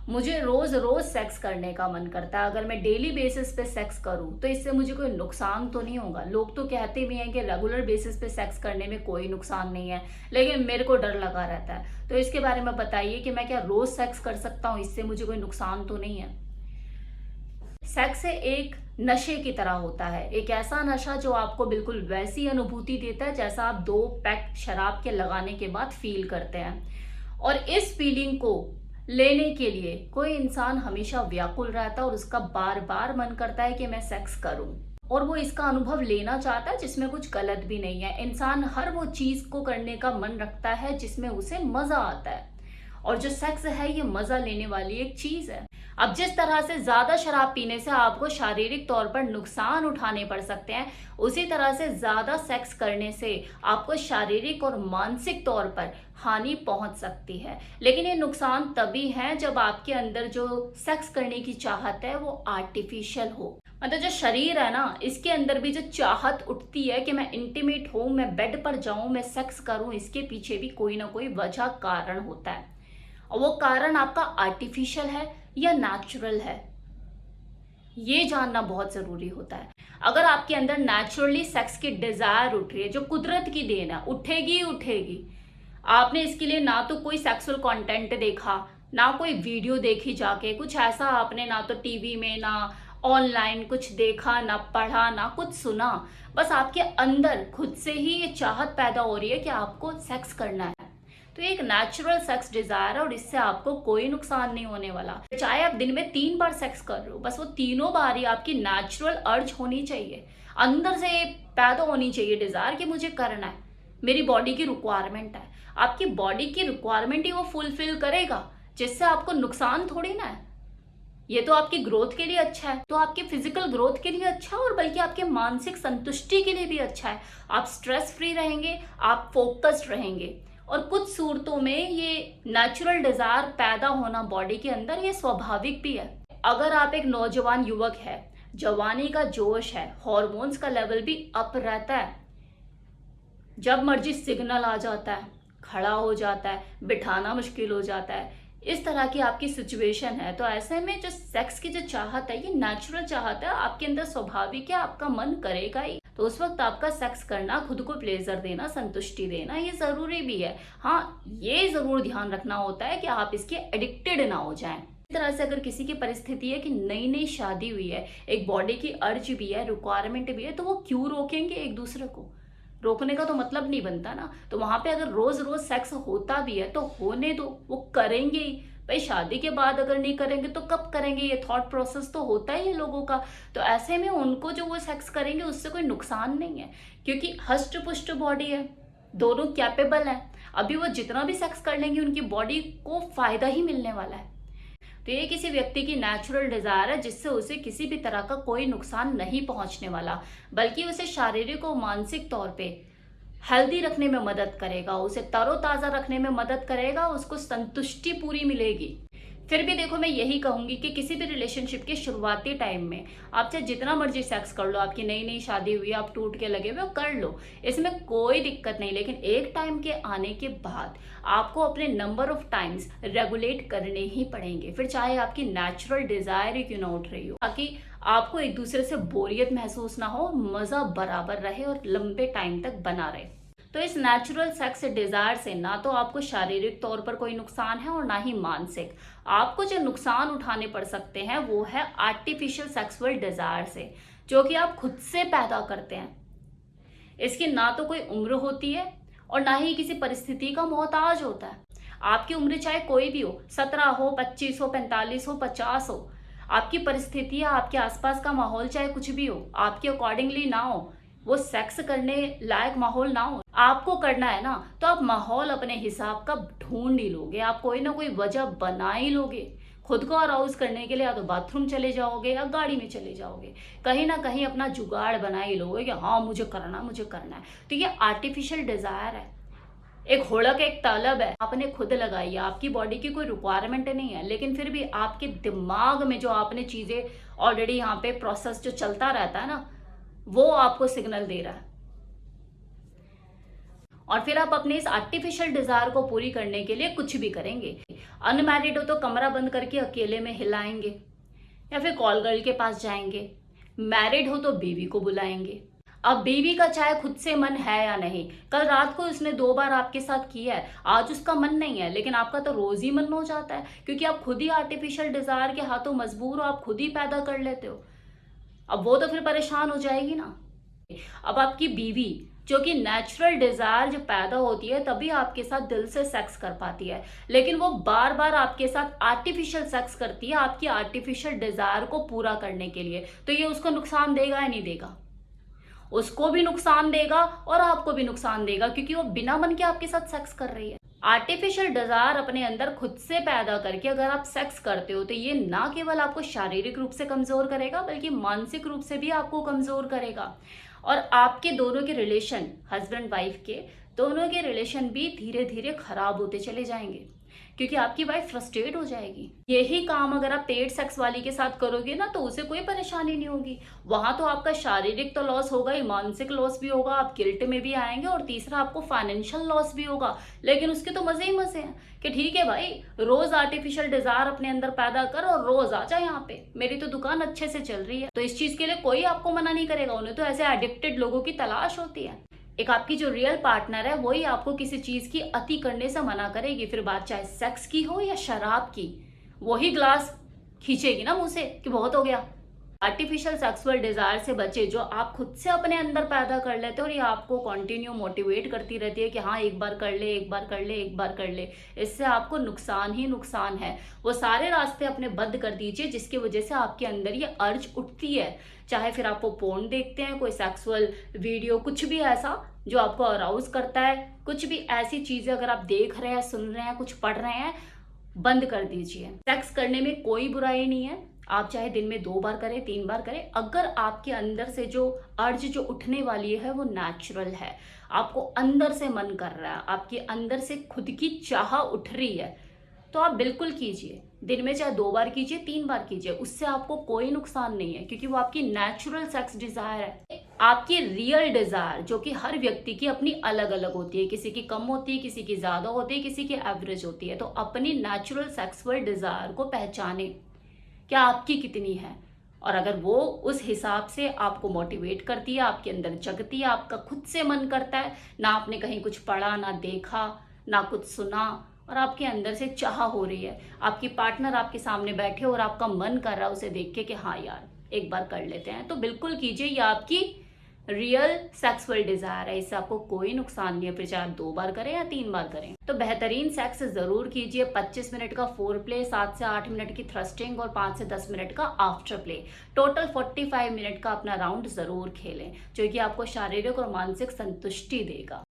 मुझे रोज रोज सेक्स करने का मन करता है। अगर मैं डेली बेसिस पे सेक्स करूं तो इससे मुझे कोई नुकसान तो नहीं होगा। लोग तो कहते भी हैं कि रेगुलर बेसिस पे सेक्स करने में कोई नुकसान नहीं है, लेकिन मेरे को डर लगा रहता है। तो इसके बारे में बताइए कि मैं क्या रोज सेक्स कर सकता हूँ, इससे मुझे कोई नुकसान तो नहीं है। सेक्स एक नशे की तरह होता है, एक ऐसा नशा जो आपको बिल्कुल वैसी अनुभूति देता है जैसा आप 2 पैक शराब के लगाने के बाद फील करते हैं। और इस फीलिंग को लेने के लिए कोई इंसान हमेशा व्याकुल रहता है और उसका बार बार मन करता है कि मैं सेक्स करूं, और वो इसका अनुभव लेना चाहता है जिसमें कुछ गलत भी नहीं है। इंसान हर वो चीज को करने का मन रखता है जिसमें उसे मजा आता है, और जो सेक्स है ये मजा लेने वाली एक चीज है। अब जिस तरह से ज्यादा शराब पीने से आपको शारीरिक तौर पर नुकसान उठाने पड़ सकते हैं, उसी तरह से ज्यादा सेक्स करने से आपको शारीरिक और मानसिक तौर पर हानि पहुंच सकती है। लेकिन ये नुकसान तभी है जब आपके अंदर जो सेक्स करने की चाहत है वो आर्टिफिशियल हो। मतलब जो शरीर है ना, इसके अंदर भी जो चाहत उठती है कि मैं इंटीमेट हूं, मैं बेड पर जाऊं, मैं सेक्स करूं, इसके पीछे भी कोई ना कोई वजह कारण होता है। और वो कारण आपका आर्टिफिशियल है या नेचुरल है, ये जानना बहुत जरूरी होता है। अगर आपके अंदर नेचुरली सेक्स की डिजायर उठ रही है, जो कुदरत की देन है, उठेगी ही उठेगी। आपने इसके लिए ना तो कोई सेक्सुअल कंटेंट देखा, ना कोई वीडियो देखी जाके, कुछ ऐसा आपने ना तो टीवी में ना ऑनलाइन कुछ देखा, ना पढ़ा, ना कुछ सुना। बस आपके अंदर खुद से ही ये चाहत पैदा हो रही है कि आपको सेक्स करना है। तो एक नेचुरल सेक्स डिजायर है और इससे आपको कोई नुकसान नहीं होने वाला। चाहे आप दिन में 3 बार सेक्स कर रहे हो, बस वो तीनों बार ही आपकी नेचुरल अर्ज होनी चाहिए, अंदर से पैदा होनी चाहिए डिजायर कि मुझे करना है, मेरी बॉडी की रिक्वायरमेंट है। आपकी बॉडी की रिक्वायरमेंट ही वो फुलफिल करेगा, जिससे आपको नुकसान थोड़ी ना है। ये तो आपकी ग्रोथ के लिए अच्छा है, तो आपकी फिजिकल ग्रोथ के लिए अच्छा है, और बल्कि आपके मानसिक संतुष्टि के लिए भी अच्छा है। आप स्ट्रेस फ्री रहेंगे, आप फोकस्ड रहेंगे। और कुछ सूरतों में ये नेचुरल डिजायर पैदा होना बॉडी के अंदर, ये स्वाभाविक भी है। अगर आप एक नौजवान युवक है, जवानी का जोश है, हॉर्मोन्स का लेवल भी अप रहता है, जब मर्जी सिग्नल आ जाता है, खड़ा हो जाता है, बिठाना मुश्किल हो जाता है, इस तरह की आपकी सिचुएशन है, तो ऐसे में जो सेक्स की जो चाहत है ये नेचुरल चाहत है, आपके अंदर स्वाभाविक है, आपका मन करेगा ही। तो उस वक्त आपका सेक्स करना, खुद को प्लेजर देना, संतुष्टि देना, ये जरूरी भी है। हाँ, ये जरूर ध्यान रखना होता है कि आप इसके एडिक्टेड ना हो जाएं। इस तरह से अगर किसी की परिस्थिति है कि नई नई शादी हुई है, एक बॉडी की अर्ज भी है, रिक्वायरमेंट भी है, तो वो क्यों रोकेंगे एक दूसरे को? रोकने का तो मतलब नहीं बनता ना। तो वहां पे अगर रोज रोज सेक्स होता भी है तो होने दो, वो करेंगे ही। भाई शादी के बाद अगर नहीं करेंगे तो कब करेंगे, ये थॉट प्रोसेस तो होता ही है लोगों का। तो ऐसे में उनको जो वो सेक्स करेंगे उससे कोई नुकसान नहीं है, क्योंकि हष्ट पुष्ट बॉडी है, दोनों कैपेबल है। अभी वो जितना भी सेक्स कर लेंगे उनकी बॉडी को फायदा ही मिलने वाला है। तो ये किसी व्यक्ति की नेचुरल डिजायर है जिससे उसे किसी भी तरह का कोई नुकसान नहीं पहुंचने वाला, बल्कि उसे शारीरिक और मानसिक तौर पे हेल्दी रखने में मदद करेगा, उसे तरोताजा रखने में मदद करेगा, उसको संतुष्टि पूरी मिलेगी। फिर भी देखो, मैं यही कहूंगी कि किसी भी रिलेशनशिप के शुरुआती टाइम में आप चाहे जितना मर्जी सेक्स कर लो, आपकी नई नई शादी हुई, आप टूट के लगे हुए, कर लो, इसमें कोई दिक्कत नहीं। लेकिन एक टाइम के आने के बाद आपको अपने नंबर ऑफ टाइम्स रेगुलेट करने ही पड़ेंगे, फिर चाहे आपकी नेचुरल डिजायर ही क्यों ना उठ रही हो, ताकि आपको एक दूसरे से बोरियत महसूस ना हो, मजा बराबर रहे और लंबे टाइम तक बना रहे। तो इस नेचुरल सेक्स डिजायर से ना तो आपको शारीरिक तौर पर कोई नुकसान है और ना ही मानसिक। आपको जो नुकसान उठाने पड़ सकते हैं वो है आर्टिफिशियल सेक्सुअल डिजायर से, जो कि आप खुद से पैदा करते हैं। इसकी ना तो कोई उम्र होती है और ना ही किसी परिस्थिति का मोहताज होता है। आपकी उम्र चाहे कोई भी हो, 17 हो, 25 हो, 45 हो, 50 हो, आपकी परिस्थितियां, आपके आसपास का माहौल चाहे कुछ भी हो, आपके अकॉर्डिंगली ना हो, वो सेक्स करने लायक माहौल ना हो, आपको करना है ना, तो आप माहौल अपने हिसाब का ढूंढ ही लोगे, आप कोई ना कोई वजह बना ही लोगे। खुद को अराउज करने के लिए या तो बाथरूम चले जाओगे या गाड़ी में चले जाओगे, कहीं ना कहीं अपना जुगाड़ बना ही लोगे कि हाँ मुझे करना, मुझे करना है। तो ये आर्टिफिशियल डिजायर है, एक हुड़क, एक तलब है, आपने खुद लगाई है, आपकी बॉडी की कोई रिक्वायरमेंट नहीं है, लेकिन फिर भी आपके दिमाग में जो आपने चीजें ऑलरेडी यहाँ पे प्रोसेस जो चलता रहता है ना, वो आपको सिग्नल दे रहा है। और फिर आप अपने इस आर्टिफिशियल डिजायर को पूरी करने के लिए कुछ भी करेंगे। अनमैरिड हो तो कमरा बंद करके अकेले में हिलाएंगे, या फिर कॉल गर्ल के पास जाएंगे। मैरिड हो तो बीवी को बुलाएंगे। अब बीवी का चाहे खुद से मन है या नहीं, कल रात को उसने 2 बार आपके साथ किया है, आज उसका मन नहीं है, लेकिन आपका तो रोज ही मन हो जाता है, क्योंकि आप खुद ही आर्टिफिशियल डिजायर के हाथों मजबूर हो, आप खुद ही पैदा कर लेते हो। अब वो तो फिर परेशान हो जाएगी ना। अब आपकी बीवी, जो कि नेचुरल डिजायर जो पैदा होती है तभी आपके साथ दिल से सेक्स कर पाती है, लेकिन वो बार बार आपके साथ आर्टिफिशियल सेक्स करती है आपकी आर्टिफिशियल डिजायर को पूरा करने के लिए, तो ये उसको नुकसान देगा या नहीं देगा? उसको भी नुकसान देगा और आपको भी नुकसान देगा, क्योंकि वो बिना मन के आपके साथ सेक्स कर रही है। आर्टिफिशियल डिजायर अपने अंदर खुद से पैदा करके अगर आप सेक्स करते हो तो ये ना केवल आपको शारीरिक रूप से कमजोर करेगा, बल्कि मानसिक रूप से भी आपको कमजोर करेगा। और आपके दोनों के रिलेशन, हस्बैंड वाइफ के दोनों के रिलेशन भी धीरे धीरे खराब होते चले जाएंगे, क्योंकि आपकी वाइफ फ्रस्ट्रेट हो जाएगी। यही काम अगर आप पेड सेक्स वाली के साथ करोगे ना, तो उसे कोई परेशानी नहीं होगी। वहां तो आपका शारीरिक तो लॉस होगा ही, मानसिक लॉस भी होगा, आप गिल्ट में भी आएंगे, और तीसरा आपको फाइनेंशियल लॉस भी होगा। लेकिन उसके तो मजे ही मजे हैं कि ठीक है भाई, रोज आर्टिफिशियल डिजायर अपने अंदर पैदा कर और रोज आ जाए यहाँ पे, मेरी तो दुकान अच्छे से चल रही है। तो इस चीज के लिए कोई आपको मना नहीं करेगा, उन्हें तो ऐसे एडिक्टेड लोगों की तलाश होती है। एक आपकी जो रियल पार्टनर है वही आपको किसी चीज की अति करने से मना करेगी, फिर बात चाहे सेक्स की हो या शराब की, वही ग्लास खींचेगी ना मुंह से कि बहुत हो गया। आर्टिफिशियल सेक्सुअल डिजायर से बचे, जो आप खुद से अपने अंदर पैदा कर लेते हो और ये आपको कंटिन्यू मोटिवेट करती रहती है कि हाँ एक बार कर ले, एक बार कर ले, एक बार कर ले, इससे आपको नुकसान ही नुकसान है। वो सारे रास्ते अपने बंद कर दीजिए जिसकी वजह से आपके अंदर ये अर्ज उठती है। चाहे फिर आप वो पोर्न देखते हैं, कोई सेक्सुअल वीडियो, कुछ भी ऐसा जो आपको अराउज करता है, कुछ भी ऐसी चीजें अगर आप देख रहे हैं, सुन रहे हैं, कुछ पढ़ रहे हैं, बंद कर दीजिए। सेक्स करने में कोई बुराई नहीं है, आप चाहे दिन में 2 बार करें, 3 बार करें, अगर आपके अंदर से जो अर्ज जो उठने वाली है वो नेचुरल है, आपको अंदर से मन कर रहा है, आपके अंदर से खुद की चाह उठ रही है, तो आप बिल्कुल कीजिए। दिन में चाहे 2 बार कीजिए, 3 बार कीजिए, उससे आपको कोई नुकसान नहीं है, क्योंकि वो आपकी नेचुरल सेक्स डिजायर है। आपकी रियल डिजायर, जो कि हर व्यक्ति की अपनी अलग अलग होती है, किसी की कम होती है, किसी की ज्यादा होती है, किसी की एवरेज होती है, तो अपनी नेचुरल सेक्सुअल डिजायर को पहचाने क्या आपकी कितनी है, और अगर वो उस हिसाब से आपको मोटिवेट करती है, आपके अंदर जगती है, आपका खुद से मन करता है, ना आपने कहीं कुछ पढ़ा, ना देखा, ना कुछ सुना, और आपके अंदर से चाह हो रही है, आपकी पार्टनर आपके सामने बैठे और आपका मन कर रहा है उसे देख के कि हाँ यार एक बार कर लेते हैं, तो बिल्कुल कीजिए। ये आपकी रियल सेक्सुअल डिजायर है, इससे आपको कोई नुकसान नहीं है, फिर चाहे 2 बार करें या 3 बार करें। तो बेहतरीन सेक्स जरूर कीजिए। 25 मिनट का फोर प्ले, 7 से 8 मिनट की थ्रस्टिंग और 5 से 10 मिनट का आफ्टर प्ले, टोटल 45 मिनट का अपना राउंड जरूर खेलें, जो कि आपको शारीरिक और मानसिक संतुष्टि देगा।